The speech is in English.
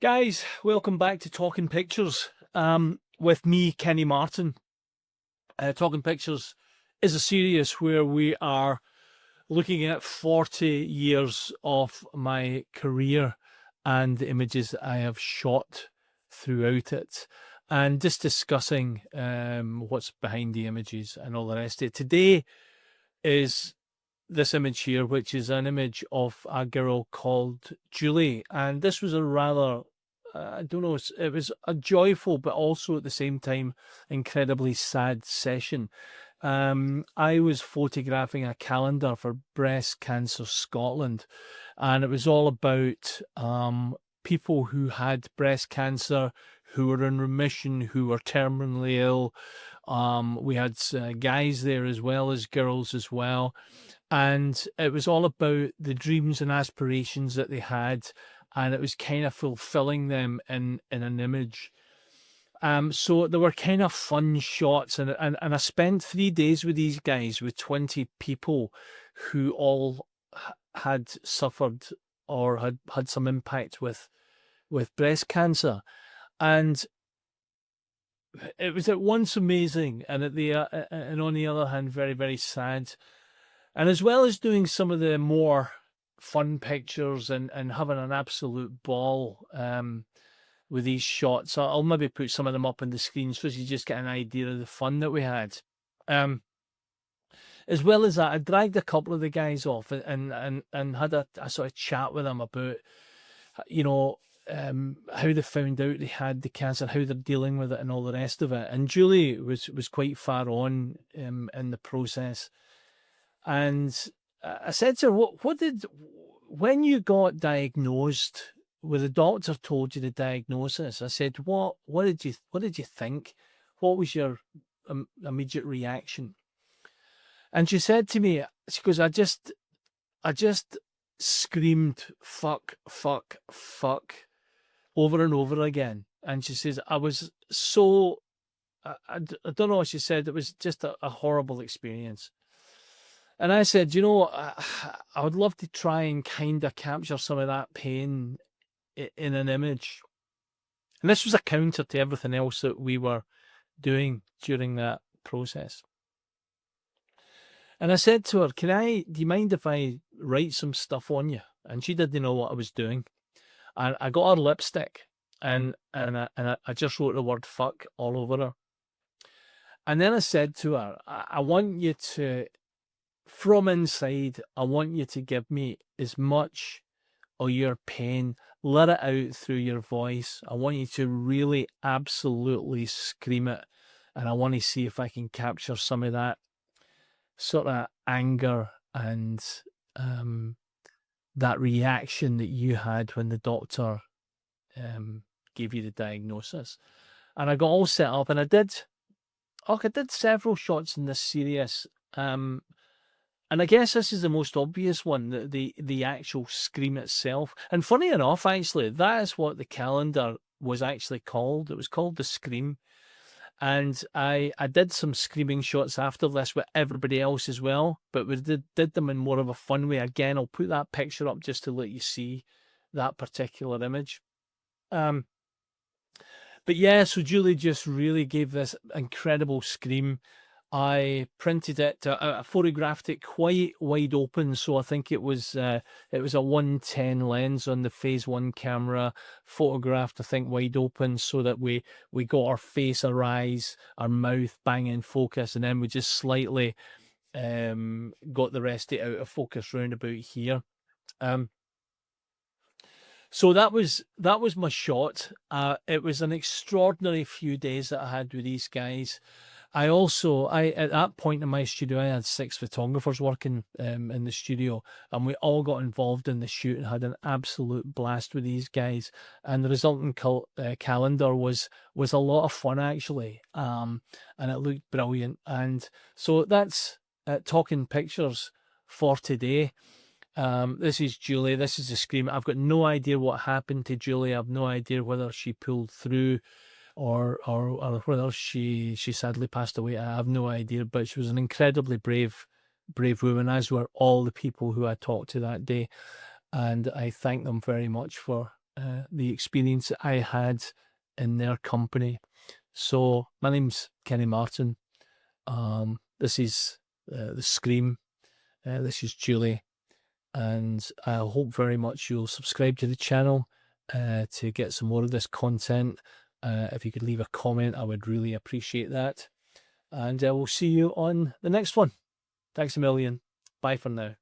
Guys, welcome back to Talking Pictures with me, Kenny Martin. Talking Pictures is a series where we are looking at 40 years of my career and the images that I have shot throughout it, and just discussing what's behind the images and all the rest of it. Today is this image here, which is an image of a girl called Julie, and this was a rather I don't know, it was a joyful but also at the same time incredibly sad session. I was photographing a calendar for Breast Cancer Scotland, and it was all about people who had breast cancer, who were in remission, who were terminally ill. We had guys there as well as girls as well. And it was all about the dreams and aspirations that they had, and it was kind of fulfilling them in an image. So there were kind of fun shots, and I spent 3 days with these guys, with 20 people who all had suffered or had some impact with breast cancer. And it was at once amazing and and on the other hand very, very sad. And as well as doing some of the more fun pictures and having an absolute ball with these shots, I'll maybe put some of them up on the screen so you just get an idea of the fun that we had. As well as that, I dragged a couple of the guys off and had a sort of chat with them about, how they found out they had the cancer, how they're dealing with it, and all the rest of it. And Julie was quite far on in the process. And I said to her, when you got diagnosed, when the doctor told you the diagnosis, I said, what did you think? What was your immediate reaction? And she said to me, she goes, I just screamed, fuck, fuck, fuck, over and over again. And she says, I was so, I don't know what she said, it was just a horrible experience. And I said, I would love to try and kind of capture some of that pain in an image. And this was a counter to everything else that we were doing during that process. And I said to her, do you mind if I write some stuff on you? And she didn't know what I was doing. And I got her lipstick and I just wrote the word fuck all over her. And then I said to her, I want you to, from inside, I want you to give me as much of your pain, let it out through your voice. I want you to really absolutely scream it. And I want to see if I can capture some of that sort of anger and that reaction that you had when the doctor gave you the diagnosis. And I got all set up, and I did several shots in this series. And I guess this is the most obvious one, the actual scream itself. And funny enough, actually, that is what the calendar was actually called. It was called The Scream. And I did some screaming shots after this with everybody else as well, but we did them in more of a fun way. Again, I'll put that picture up just to let you see that particular image. But yeah, so Julie just really gave this incredible scream. I printed it, I photographed it quite wide open, so I think it was a 110 lens on the phase 1 camera, photographed I think wide open, so that we got our face, our eyes, our mouth bang in focus, and then we just slightly got the rest of it out of focus round about here. So that was my shot. It was an extraordinary few days that I had with these guys. I at that point in my studio, I had 6 photographers working in the studio, and we all got involved in the shoot and had an absolute blast with these guys. And the resulting calendar was a lot of fun, actually, and it looked brilliant. And so that's Talking Pictures for today. This is Julie. This is the scream. I've got no idea what happened to Julie. I've no idea whether she pulled through or whether she sadly passed away. I have no idea, but she was an incredibly brave woman, as were all the people who I talked to that day. And I thank them very much for the experience that I had in their company. So my name's Kenny Martin. This is the Scream. This is Julie, and I hope very much you'll subscribe to the channel to get some more of this content. If you could leave a comment, I would really appreciate that. And we'll see you on the next one. Thanks a million. Bye for now.